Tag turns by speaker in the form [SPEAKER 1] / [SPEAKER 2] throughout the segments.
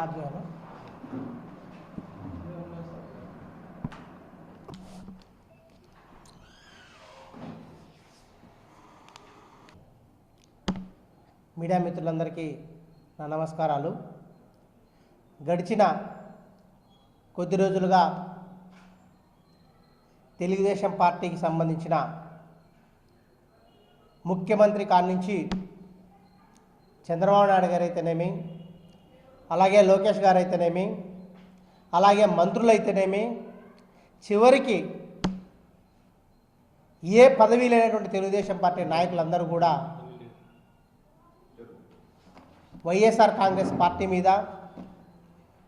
[SPEAKER 1] Start చేయాలి. Media మిత్రులందరికీ నా నమస్కారాలు. గడిచిన కొద్ది రోజులుగా తెలుగుదేశం పార్టీకి సంబంధించిన ముఖ్యమంత్రి కాడి నుంచి చంద్రబాబు నాయుడు గారు అయితేనేమి, అలాగే లోకేష్ గారు అయితేనేమి, అలాగే మంత్రులు అయితేనేమి, చివరికి ఏ పదవి లేనటువంటి తెలుగుదేశం పార్టీ నాయకులందరూ కూడా వైఎస్ఆర్ కాంగ్రెస్ పార్టీ మీద,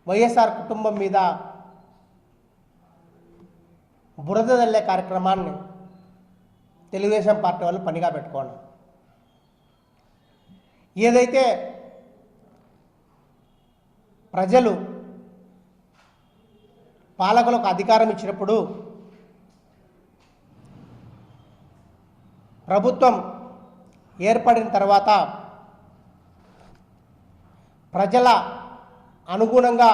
[SPEAKER 1] వైఎస్ఆర్ కుటుంబం మీద బురద జల్లే కార్యక్రమాన్ని తెలుగుదేశం పార్టీ వాళ్ళు పనిగా పెట్టుకోండి. ఏదైతే ప్రజలు పాలకులకు అధికారం ఇచ్చినప్పుడు ప్రభుత్వం ఏర్పడిన తర్వాత ప్రజల అనుగుణంగా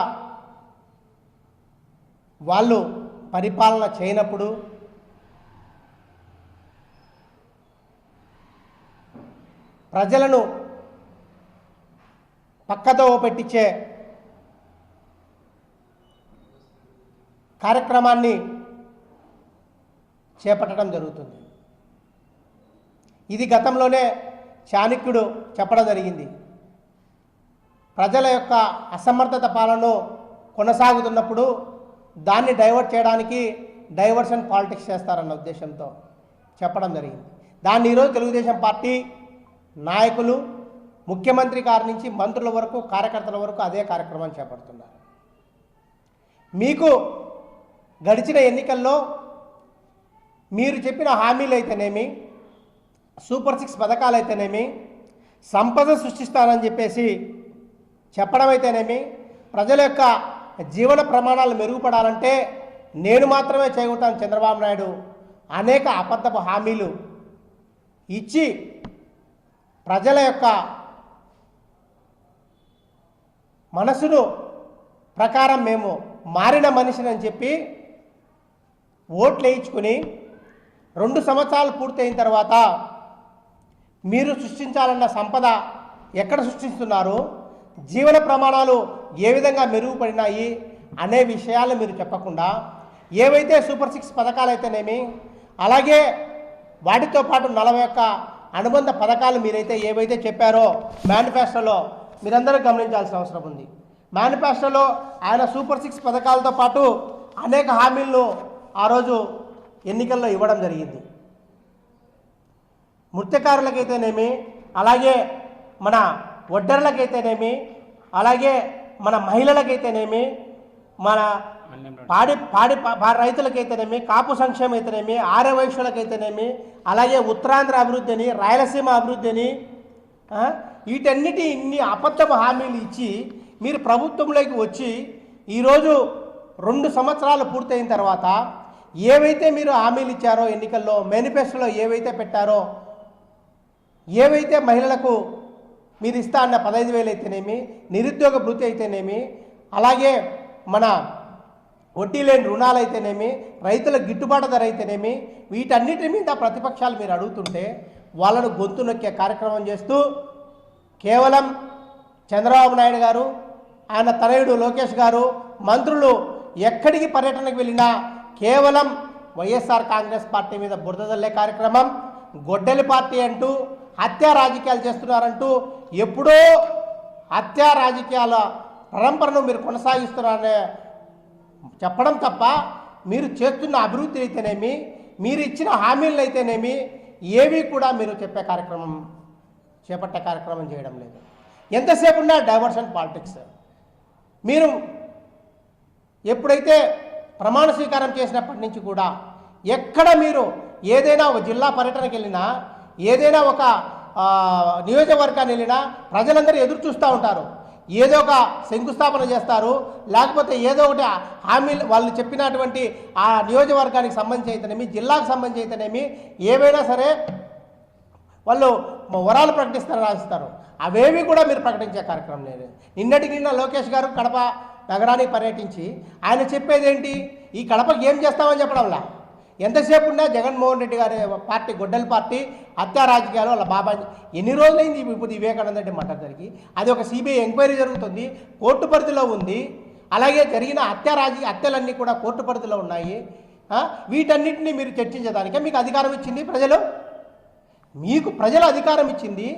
[SPEAKER 1] వాళ్ళు పరిపాలన చేయనప్పుడు ప్రజలను పక్కదో పెట్టించే కార్యక్రమాన్ని చేపట్టడం జరుగుతుంది. ఇది గతంలోనే చాణక్యుడు చెప్పడం జరిగింది. ప్రజల యొక్క అసమర్థత పాలనను కొనసాగుతున్నప్పుడు దాన్ని డైవర్ట్ చేయడానికి డైవర్షన్ పాలిటిక్స్ చేస్తారన్న ఉద్దేశంతో చెప్పడం జరిగింది. దాన్ని ఈరోజు తెలుగుదేశం పార్టీ నాయకులు ముఖ్యమంత్రి గారి నుంచి మంత్రుల వరకు, కార్యకర్తల వరకు అదే కార్యక్రమాన్ని చేపడుతున్నారు. మీకు గడిచిన ఎన్నికల్లో మీరు చెప్పిన హామీలు అయితేనేమి, సూపర్ 6 పథకాలు అయితేనేమి, సంపద సృష్టిస్తానని చెప్పేసి చెప్పడం అయితేనేమి, ప్రజల యొక్క జీవన ప్రమాణాలు మెరుగుపడాలంటే నేను మాత్రమే చేయగలుగుతాను చంద్రబాబు నాయుడు అనేక అబద్ధపు హామీలు ఇచ్చి ప్రజల యొక్క మనసును ప్రకారం మేము మారిన మనిషిని అని చెప్పి ఓట్లు వేయించుకుని 2 సంవత్సరాలు పూర్తయిన తర్వాత మీరు సృష్టించాలన్న సంపద ఎక్కడ సృష్టిస్తున్నారు, జీవన ప్రమాణాలు ఏ విధంగా మెరుగుపడినాయి అనే విషయాలు మీరు చెప్పకుండా ఏవైతే సూపర్ 6 పథకాలు అయితేనేమి, అలాగే వాటితో పాటు 41 అనుబంధ పథకాలు మీరైతే ఏవైతే చెప్పారో మేనిఫెస్టోలో మీరందరూ గమనించాల్సిన అవసరం ఉంది. మేనిఫెస్టోలో ఆయన సూపర్ 6 పథకాలతో పాటు అనేక హామీలను ఆ రోజు ఎన్నికల్లో ఇవ్వడం జరిగింది. మృత్యకారులకైతేనేమి, అలాగే మన ఒడ్డర్లకైతేనేమి, అలాగే మన మహిళలకైతేనేమి, మన పాడి రైతులకైతేనేమి, కాపు సంక్షేమం అయితేనేమి, ఆర్యవైశ్యులకైతేనేమి, అలాగే ఉత్తరాంధ్ర అభివృద్ధి అని, రాయలసీమ అభివృద్ధి అని, వీటన్నిటి ఇన్ని అబద్ధపు హామీలు ఇచ్చి మీరు ప్రభుత్వంలోకి వచ్చి ఈరోజు 2 సంవత్సరాలు పూర్తయిన తర్వాత ఏవైతే మీరు హామీలు ఇచ్చారో ఎన్నికల్లో మేనిఫెస్టోలో ఏవైతే పెట్టారో, ఏవైతే మహిళలకు మీరు ఇస్తా అన్న 15,000 అయితేనేమి, నిరుద్యోగ భృతి అయితేనేమి, అలాగే మన వడ్డీ లేని రుణాలు అయితేనేమి, రైతుల గిట్టుబాటు ధర అయితేనేమి, వీటన్నిటి మీద ప్రతిపక్షాలు మీరు అడుగుతుంటే వాళ్ళను గొంతు నొక్కే కార్యక్రమం చేస్తూ కేవలం చంద్రబాబు నాయుడు గారు, ఆయన తనయుడు లోకేష్ గారు, మంత్రులు ఎక్కడికి పర్యటనకు వెళ్ళినా కేవలం వైఎస్ఆర్ కాంగ్రెస్ పార్టీ మీద బురద జల్లే కార్యక్రమం, గొడ్డలి పార్టీ అంటూ హత్యా రాజకీయాలు చేస్తున్నారంటూ ఎప్పుడో హత్యా రాజకీయాల పరంపరను మీరు కొనసాగిస్తున్నారనే చెప్పడం తప్ప మీరు చేస్తున్న అభివృద్ధి అయితేనేమి, మీరు ఇచ్చిన హామీలు అయితేనేమి ఏవి కూడా మీరు చేపట్టే కార్యక్రమం చేయడం లేదు. ఎంతసేపు ఉన్నా డైవర్షన్ పాలిటిక్స్. మీరు ఎప్పుడైతే ప్రమాణ స్వీకారం చేసినప్పటి నుంచి కూడా ఎక్కడ మీరు ఏదైనా ఒక జిల్లా పర్యటనకి వెళ్ళినా, ఏదైనా ఒక నియోజకవర్గాన్ని వెళ్ళినా ప్రజలందరూ ఎదురు చూస్తూ ఉంటారు. ఏదో ఒక శంకుస్థాపన చేస్తారు, లేకపోతే ఏదో ఒకటి హామీలు వాళ్ళు చెప్పినటువంటి ఆ నియోజకవర్గానికి సంబంధించి అయితేనేమి, జిల్లాకు సంబంధించి అయితేనేమి ఏవైనా సరే వాళ్ళు వరాలు ప్రకటిస్తారు, రాస్తారు. అవేవి కూడా మీరు ప్రకటించే కార్యక్రమం లేదు. నిన్న లోకేష్ గారు కడప నగరానికి పర్యటించి ఆయన చెప్పేది ఏంటి, ఈ కడపకి ఏం చేస్తామని చెప్పడంలా. ఎంతసేపు ఉన్నా జగన్మోహన్ రెడ్డి గారి పార్టీ గొడ్డల పార్టీ హత్యా రాజకీయాలు వాళ్ళ బాబా ఎన్ని రోజులైంది ఇప్పుడు వివేకానంద రెడ్డి మర్డర్ జరిగి, అది ఒక సిబిఐ ఎంక్వైరీ జరుగుతుంది, కోర్టు పరిధిలో ఉంది. అలాగే జరిగిన హత్యలన్నీ కూడా కోర్టు పరిధిలో ఉన్నాయి. వీటన్నిటిని మీరు చర్చించడానికే మీకు అధికారం ఇచ్చింది ప్రజలు. మీకు ప్రజలు అధికారం ఇచ్చింది.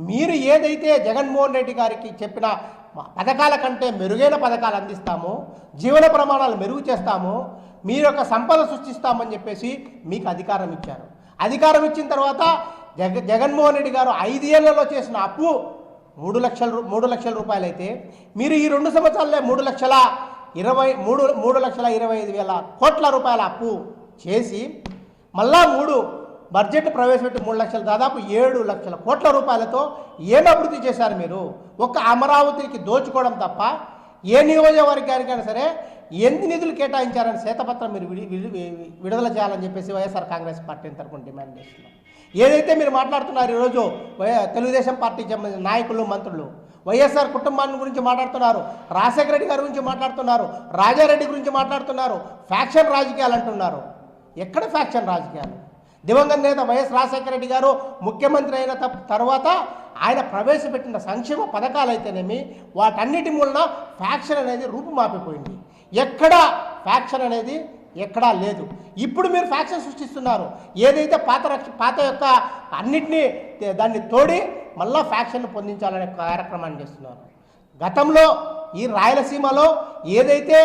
[SPEAKER 1] మీరు ఏదైతే జగన్మోహన్ రెడ్డి గారికి చెప్పిన పథకాల కంటే మెరుగైన పథకాలు అందిస్తాము, జీవన ప్రమాణాలు మెరుగు చేస్తాము, మీరు యొక్క సంపద సృష్టిస్తామని చెప్పేసి మీకు అధికారం ఇచ్చారు. అధికారం ఇచ్చిన తర్వాత జగన్మోహన్ రెడ్డి గారు 5 ఏళ్లలో చేసిన అప్పు 3 లక్షల రూపాయలు అయితే, మీరు ఈ 2 సంవత్సరాల్లో 3,25,000 కోట్ల రూపాయల అప్పు చేసి మళ్ళా బడ్జెట్ ప్రవేశపెట్టి 3 లక్షలు, దాదాపు 7 లక్షల కోట్ల రూపాయలతో ఏం అభివృద్ధి చేశారు మీరు? ఒక్క అమరావతికి దోచుకోవడం తప్ప ఏ నియోజకవర్గానికైనా సరే ఎన్ని నిధులు కేటాయించారని శ్వేతపత్రం మీరు విడుదల చేయాలని చెప్పేసి వైఎస్ఆర్ కాంగ్రెస్ పార్టీ తరఫున డిమాండ్ చేస్తున్నాం. ఏదైతే మీరు మాట్లాడుతున్నారు ఈరోజు తెలుగుదేశం పార్టీకి సంబంధించిన నాయకులు, మంత్రులు వైఎస్ఆర్ కుటుంబాన్ని గురించి మాట్లాడుతున్నారు, రాజశేఖర రెడ్డి గారి గురించి మాట్లాడుతున్నారు, రాజారెడ్డి గురించి మాట్లాడుతున్నారు, ఫ్యాక్షన్ రాజకీయాలు అంటున్నారు. ఎక్కడ ఫ్యాక్షన్ రాజకీయాలు? దివంగత నేత వైఎస్ రాజశేఖర రెడ్డి గారు ముఖ్యమంత్రి అయిన తర్వాత ఆయన ప్రవేశపెట్టిన సంక్షేమ పథకాలు అయితేనేమి వాటన్నిటి మూలన ఫ్యాక్షన్ అనేది రూపుమాపిపోయింది. ఎక్కడ ఫ్యాక్షన్ అనేది ఎక్కడా లేదు. ఇప్పుడు మీరు ఫ్యాక్షన్ సృష్టిస్తున్నారు. ఏదైతే పాత యొక్క అన్నిటినీ దాన్ని తోడి మళ్ళా ఫ్యాక్షన్ పొందించాలనే కార్యక్రమాన్ని చేస్తున్నారు. గతంలో ఈ రాయలసీమలో ఏదైతే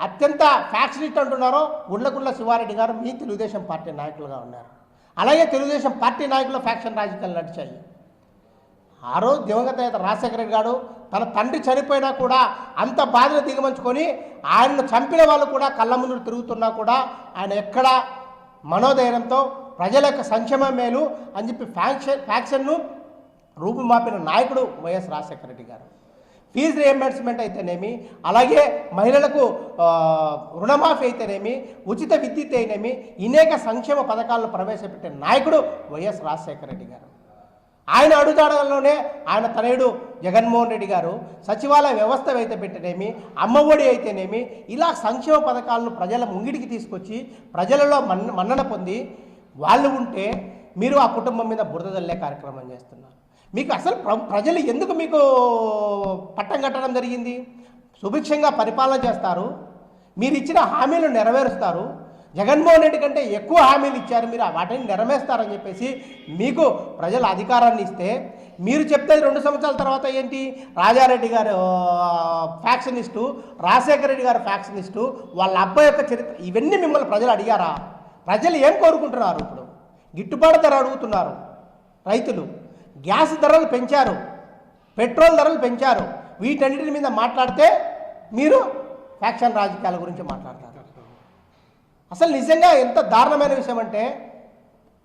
[SPEAKER 1] అత్యంత ఫ్యాక్షనిస్ట్ అంటున్నారో గుండ్లగుండ్ల శివారెడ్డి గారు మీ తెలుగుదేశం పార్టీ నాయకులుగా ఉన్నారు. అలాగే తెలుగుదేశం పార్టీ నాయకులు ఫ్యాక్షన్ రాజకీయాలు నడిచాయి. ఆ రోజు దివంగత నేత రాజశేఖర రెడ్డి గారు తన తండ్రి చనిపోయినా కూడా అంత బాధను దిగమంచుకొని ఆయనను చంపిన వాళ్ళు కూడా కళ్ళ ముందు తిరుగుతున్నా కూడా ఆయన ఎక్కడ మనోధైర్యంతో ప్రజల యొక్క సంక్షేమ మేలు అని చెప్పి ఫ్యాక్షన్ను రూపుమాపిన నాయకుడు వైఎస్ రాజశేఖర రెడ్డి గారు. ఫీజు రియంబర్స్మెంట్ అయితేనేమి, అలాగే మహిళలకు రుణమాఫీ అయితేనేమి, ఉచిత విద్యుత్ అయితేనేమి, అనేక సంక్షేమ పథకాలను ప్రవేశపెట్టిన నాయకుడు వైఎస్ రాజశేఖర రెడ్డి గారు. ఆయన అడుగుతాడలోనే ఆయన తనయుడు జగన్మోహన్ రెడ్డి గారు సచివాలయ వ్యవస్థ అయితే పెట్టనేమి, అమ్మఒడి అయితేనేమి, ఇలా సంక్షేమ పథకాలను ప్రజల ముంగిడికి తీసుకొచ్చి ప్రజలలో మన్నన పొంది వాళ్ళు ఉంటే మీరు ఆ కుటుంబం మీద బురద జల్లే కార్యక్రమం చేస్తున్నారు. మీకు అసలు ప్రజలు ఎందుకు మీకు పట్టం కట్టడం జరిగింది? సుభిక్షంగా పరిపాలన చేస్తారు, మీరు ఇచ్చిన హామీలు నెరవేరుస్తారు. జగన్మోహన్ రెడ్డి కంటే ఎక్కువ హామీలు ఇచ్చారు, మీరు వాటిని నెరవేరుస్తారని చెప్పేసి మీకు ప్రజల అధికారాన్ని ఇస్తే మీరు చెప్తే 2 సంవత్సరాల తర్వాత ఏంటి? రాజారెడ్డి గారు ఫ్యాక్షనిస్టు, రాజశేఖర రెడ్డి గారు ఫ్యాక్షనిస్టు, వాళ్ళ అబ్బాయి యొక్క చరిత్ర, ఇవన్నీ మిమ్మల్ని ప్రజలు అడిగారా? ప్రజలు ఏం కోరుకుంటున్నారు? ఇప్పుడు గిట్టుబాటు ధర అడుగుతున్నారు రైతులు, గ్యాస్ ధరలు పెంచారు, పెట్రోల్ ధరలు పెంచారు. వీటన్నిటి మీద మాట్లాడితే మీరు ఫ్యాక్షన్ రాజకీయాల గురించి మాట్లాడతారు. అసలు నిజంగా ఎంత దారుణమైన విషయం అంటే,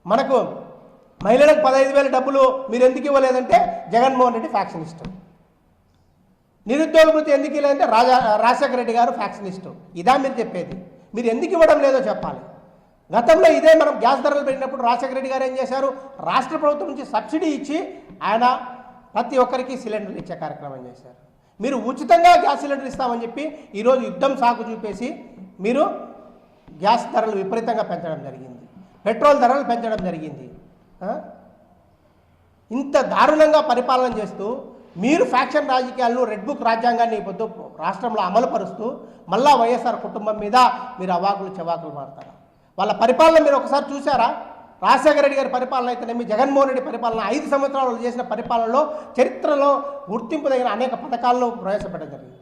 [SPEAKER 1] మనకు మహిళలకు 15,000 డబ్బులు మీరు ఎందుకు ఇవ్వలేదంటే జగన్మోహన్ రెడ్డి ఫ్యాక్షనిస్టు, నిరుద్యోగ వృత్తి ఎందుకు ఇవ్వలేదంటే రాజశేఖర రెడ్డి గారు ఫ్యాక్షనిస్టు. ఇదా మీరు చెప్పేది? మీరు ఎందుకు ఇవ్వడం లేదో చెప్పాలి. గతంలో ఇదే మనం గ్యాస్ ధరలు పెట్టినప్పుడు రాజశేఖర రెడ్డి గారు ఏం చేశారు? రాష్ట్ర ప్రభుత్వం నుంచి సబ్సిడీ ఇచ్చి ఆయన ప్రతి ఒక్కరికి సిలిండర్లు ఇచ్చే కార్యక్రమం చేశారు. మీరు ఉచితంగా గ్యాస్ సిలిండర్ ఇస్తామని చెప్పి ఈరోజు యుద్ధం సాకు చూపేసి మీరు గ్యాస్ ధరలు విపరీతంగా పెంచడం జరిగింది, పెట్రోల్ ధరలు పెంచడం జరిగింది. ఇంత దారుణంగా పరిపాలన చేస్తూ మీరు ఫ్యాక్షన్ రాజకీయాలను, రెడ్ బుక్ రాజ్యాంగాన్ని పొద్దు రాష్ట్రంలో అమలుపరుస్తూ మళ్ళా వైఎస్ఆర్ కుటుంబం మీద మీరు అవాకులు చెవాకులు మారుతారు. వాళ్ళ పరిపాలన మీరు ఒకసారి చూసారా? రాజశేఖర రెడ్డి గారి పరిపాలన అయితేనేమి, జగన్మోహన్ రెడ్డి పరిపాలన 5 సంవత్సరాలు చేసిన పరిపాలనలో చరిత్రలో గుర్తింపు తగిన అనేక పథకాలను ప్రవేశపెట్టడం జరిగింది.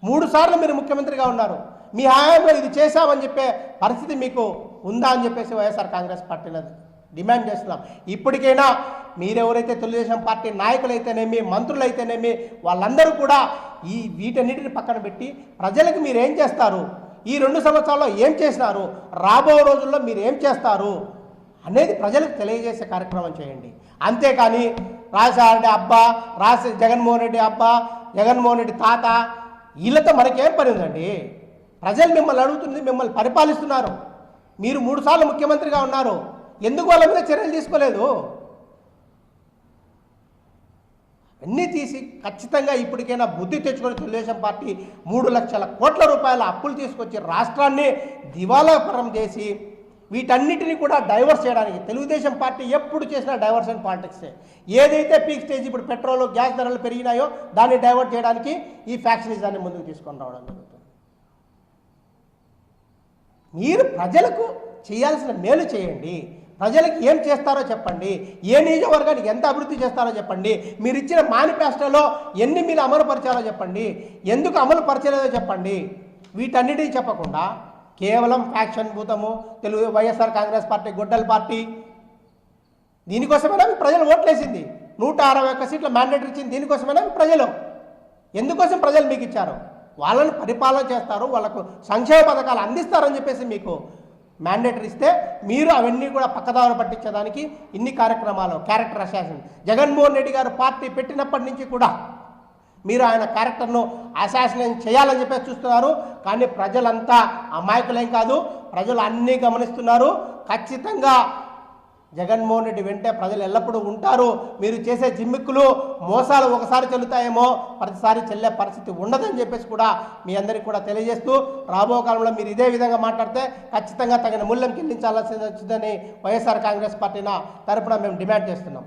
[SPEAKER 1] 3 సార్లు మీరు ముఖ్యమంత్రిగా ఉన్నారు. మీ హయాంలో ఇది చేశామని చెప్పే పరిస్థితి మీకు ఉందా అని చెప్పేసి వైఎస్ఆర్ కాంగ్రెస్ పార్టీని డిమాండ్ చేస్తున్నాం. ఇప్పటికైనా మీరెవరైతే తెలుగుదేశం పార్టీ నాయకులైతేనేమి, మంత్రులైతేనేమి, వాళ్ళందరూ కూడా వీటన్నిటిని పక్కన పెట్టి ప్రజలకు మీరు ఏం చేస్తారు, ఈ 2 సంవత్సరాల్లో ఏం చేసినారు, రాబో రోజుల్లో మీరు ఏం చేస్తారు అనేది ప్రజలకు తెలియజేసే కార్యక్రమం చేయండి. అంతేకాని రాజశేఖర రెడ్డి అబ్బా, జగన్మోహన్ రెడ్డి అబ్బా, జగన్మోహన్ రెడ్డి తాత, వీళ్ళతో మనకేం పని ఉందండి? ప్రజలు మిమ్మల్ని అడుగుతుంది, మిమ్మల్ని పరిపాలిస్తున్నారు. మీరు 3 సార్లు ముఖ్యమంత్రిగా ఉన్నారు, ఎందుకు వాళ్ళ మీద చర్యలు తీసుకోలేదు? అన్నీ తీసి ఖచ్చితంగా ఇప్పటికైనా బుద్ధి తెచ్చుకొని తెలుగుదేశం పార్టీ 3 లక్షల కోట్ల రూపాయల అప్పులు తీసుకొచ్చి రాష్ట్రాన్ని దివాలాపరం చేసి వీటన్నిటిని కూడా డైవర్స్ చేయడానికి తెలుగుదేశం పార్టీ ఎప్పుడు చేసిన డైవర్షన్ పాలిటిక్సే. ఏదైతే పీక్ స్టేజ్ ఇప్పుడు పెట్రోల్ గ్యాస్ ధరలు పెరిగినాయో దాన్ని డైవర్ట్ చేయడానికి ఈ ఫ్యాక్షనిజాన్ని ముందుకు తీసుకొని రావడం జరుగుతుంది. మీరు ప్రజలకు చేయాల్సిన మేలు చేయండి, ప్రజలకు ఏం చేస్తారో చెప్పండి, ఏ నియోజకవర్గానికి ఎంత అభివృద్ధి చేస్తారో చెప్పండి, మీరు ఇచ్చిన మేనిఫెస్టోలో ఎన్ని మీరు అమలు పరిచారో చెప్పండి, ఎందుకు అమలు పరిచలేదో చెప్పండి. వీటన్నిటినీ చెప్పకుండా కేవలం ఫ్యాక్షన్ భూతము తెలుగు వైఎస్ఆర్ కాంగ్రెస్ పార్టీ గొడ్డల పార్టీ దీనికోసమైనా ప్రజలు ఓట్లేసింది. 161 సీట్ల మ్యాండేట్ ఇచ్చింది దీనికోసమైనా ప్రజలు. ఎందుకోసం ప్రజలు మీకు ఇచ్చారు? వాళ్ళని పరిపాలన చేస్తారు, వాళ్ళకు సంక్షేమ పథకాలు అందిస్తారని చెప్పేసి మీకు మ్యాండేటరీ ఇస్తే మీరు అవన్నీ కూడా పక్కదారి పట్టించడానికి ఇన్ని కార్యక్రమాలు. క్యారెక్టర్ అసాసిన్ జగన్మోహన్ రెడ్డి గారు పార్టీ పెట్టినప్పటి నుంచి కూడా మీరు ఆయన క్యారెక్టర్ను అసాసినేషన్ చేయాలని చెప్పేసి చూస్తున్నారు. కానీ ప్రజలంతా అమాయకులేం కాదు, ప్రజలు అన్నీ గమనిస్తున్నారు. ఖచ్చితంగా జగన్మోహన్ రెడ్డి వెంటే ప్రజలు ఎల్లప్పుడూ ఉంటారు. మీరు చేసే జిమ్మిక్కులు మోసాలు ఒకసారి చెల్లుతాయేమో, ప్రతిసారి చెల్లే పరిస్థితి ఉండదని చెప్పేసి కూడా మీ అందరికీ కూడా తెలియజేస్తూ, రాబో కాలంలో మీరు ఇదే విధంగా మాట్లాడితే ఖచ్చితంగా తగిన మూల్యం చెల్లించాల్సి వచ్చిందని వైఎస్ఆర్ కాంగ్రెస్ పార్టీ తరపున మేము డిమాండ్ చేస్తున్నాం.